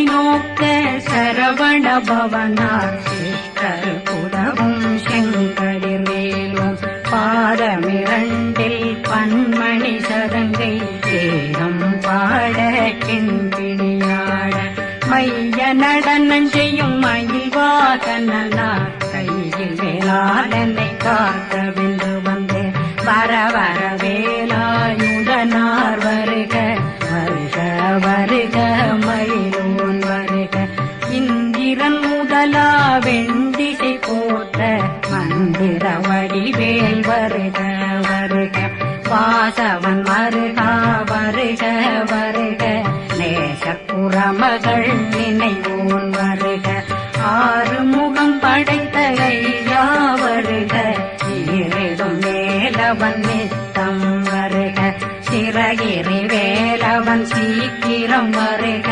நோக்க சரவண பவனார் சிஷ்டர் புதவும் செங்கடிர் வேலும் பாதமிரண்டில் பன்மணி சதங்கை வேதம் பாட கிண்பிணியாட மைய நடனம் செய்யும் மயில்வாகனார் கையில் வேளாளனை காக்க வென்று வந்து வர வர வேலாயுதனார் வருக வருக வருக மயிலோன் வருக இந்திரன் முதலா வெண்டிசை போட்ட மந்திர வடிவேல் வருக வருக வாசவன் வருகா வருக வருக நேசப்புறமகள் நினைவோன் வருக ஆறுமுகம் படைத்த ஐயா வருக ஈரிடும் வேலவன் நித்தம் வருக சிறகிரி வேலவன் சீக்கிரம் வருக